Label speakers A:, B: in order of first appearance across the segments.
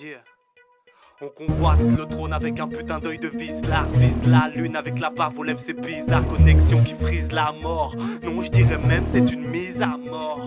A: Yeah. On convoite le trône avec un putain d'œil de Vizsla. Vise la lune avec la barbe aux lèvres, c'est bizarre. Connexion qui frise la mort. Non, je dirais même c'est une mise à mort.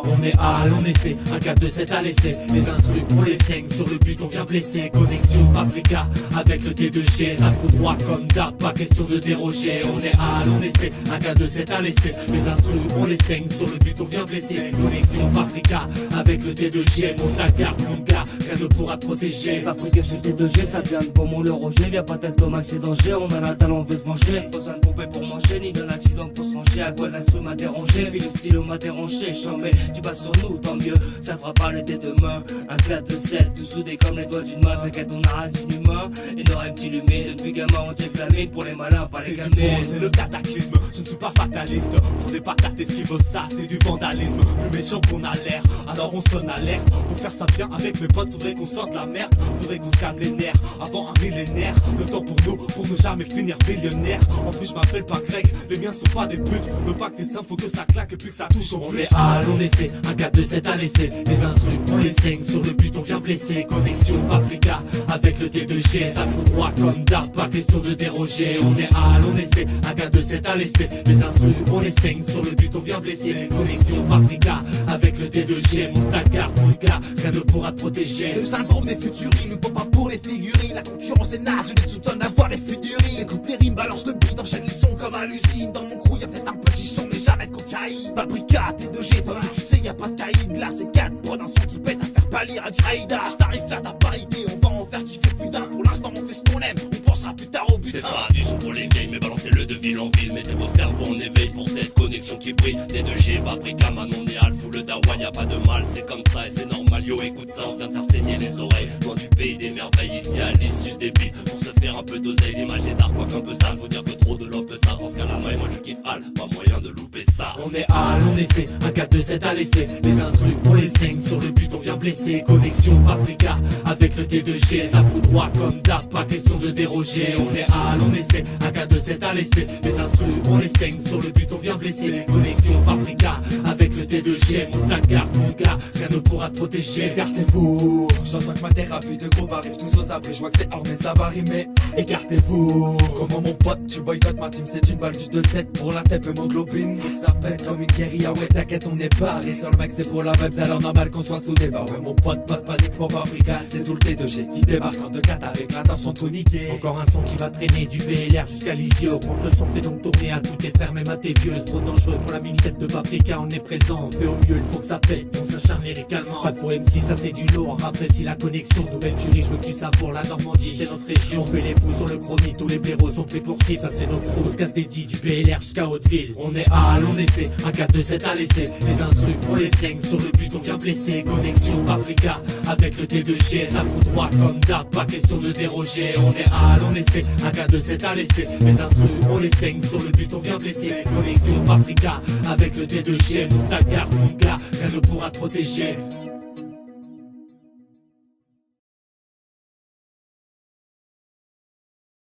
B: On est hal, on essaie, un 4-2-7 à laisser. Les instrus, on les saigne, sur le but on vient blesser. Connexion paprika avec le T2G. Ça fout droit comme d'art, pas question de déroger. On est hal, on essaie, un 4-2-7 à laisser. Les instrus, on les saigne, sur le but on vient blesser. Connexion paprika avec le T2G. Monte ta garde, mon gars, rien ne pourra te protéger.
C: Paprika chez le T2G, ça vient de Beaumont le Roger. Viens pas test comme c'est danger, on a la dalle, on veut se venger. Pas besoin de pomper pour manger, ni d'un accident pour se ranger. À quoi l'instru m'a dérangé, puis le stylo m'a dérangé. Chambé, tu bats sur nous, tant mieux, ça fera pas le dé demain. Un 4-2-7, tout soudé comme les doigts d'une main. T'inquiète, on arrête une humain. Et n'aura un petit lumine, depuis gamin on check la mine. Pour les malins, pas les calmer.
B: C'est le cataclysme, je ne suis pas fataliste. Pour des patates, esquive ça, c'est du vandalisme. Plus méchant qu'on a l'air, alors on sonne alerte. Pour faire ça bien avec mes potes, faudrait qu'on sorte la merde. Faudrait qu'on se calme les nerfs, avant un millénaire. Le temps pour ne jamais finir millionnaire. En plus je m'appelle pas Greg, les miens sont pas des putes. Le pacte est simple, faut que ça claque et puis que ça touche au but. On est hal, on essaie, un 4-2-7 à laisser. Les instrus, on les saigne, sur le but on vient blesser. Connexion paprika avec le T2G. Ça fout droit comme d'art, pas question de déroger. On est hal, on essaie, un 4-2-7 à laisser. Les instrus, on les saigne, sur le but on vient blesser. Connexion paprika avec le T2G. Monte ta garde, mon gars, rien ne pourra te protéger.
D: C'est le syndrome des futurines, ne pas pour les figurines. La concurrence est naze, je les soutane à voir les figurines. Les coupes les rimes, balance le beat, enchaîne les sons comme à l'usine. Dans mon crew y'a peut-être un petit son, mais jamais de cocaïne. Paprika, T2G, toi tu sais y'a pas de caïd. Là c'est 4 pods, un son qui pète à faire pâlir à Jaïda. J't'arrive là, t'as pas idée, on va en faire kiffer plus d'un. Pour l'instant on fait ce qu'on aime, on pensera plus tard au but.
E: C'est pas du son pour les vieilles, mais balancez-le de ville en ville. Mettez vos cerveaux en éveil pour cette connexion qui brille. T2G, Paprika, Manon et Al, full d'Hawaï, y'a pas de mal, c'est comme ça et c'est normal. Yo, écoute ça, on vient de faire saigner les oreilles. Loin du pays des merveilles, ici à l'issue des billes. Pour se faire un peu d'oseille, l'image est d'art, quoique un peu sale. Faut dire que trop de l'op ça pense qu'à la main, moi je kiffe Al, pas moyen de louper ça.
B: On est hal, on essaie, un 4-2-7 à laisser. Les instrus, on les saigne, sur le but on vient blesser. Connexion paprika avec le T2G. Ça fout droit comme d'art, pas question de déroger. On est hal, on essaie, un 4-2-7 à laisser. Les instrus, on les saigne, sur le but on vient blesser. Connexion paprika avec le T2G. Monte ta garde, mon gars, rien ne pourra te protéger.
D: Écartez-vous, j'entends que ma thérapie de groupe arrive tous aux abris. Je vois que c'est hors mais ça va rimer. Écartez-vous, comment mon pote, tu boycottes ma team, c'est une balle du 2-7 pour la tête hémoglobine. Faut que ça pète comme une guérilla, ouais t'inquiète on est pas. Les seuls mecs c'est pour la web, alors normal qu'on soit sous débat. Ouais mon pote, pas de panique, mon Paprika, c'est tout le T2G qui débarque en 2-4 avec l'intention de tout niquer.
B: Encore un son qui va traîner du BLR jusqu'à l'Isio. Quand le son fait donc tourner à tout est frères, même à tes vieux. C'est trop dangereux pour la mixtape de Paprika, on est présent, on fait au mieux, il faut que ça pète, on s'acharne lyricalement. Pas de pour MC, ça c'est du lourd, apprécie la connexion. Nouvelle tuerie, je veux que tu savoures la Normandie, c'est notre région. On fait les fous sur le chromie, tous les blaireaux sont pris pour cible. Ça c'est nos crews, on se casse des dits, du BLR jusqu'à Hauteville. On est hal, on essaie, un 4-2-7 à laisser. Les instrus, on les saigne, sur le but on vient blesser. Connexion Paprika avec le T2G. Ça fout droit comme d'art, pas question de déroger. On est hal, on essaie, un 4-2-7 à laisser. Les instrus, on les saigne, sur le but on vient blesser. Connexion Paprika avec le T2G. Monte ta garde, mon gars, rien ne pourra te protéger.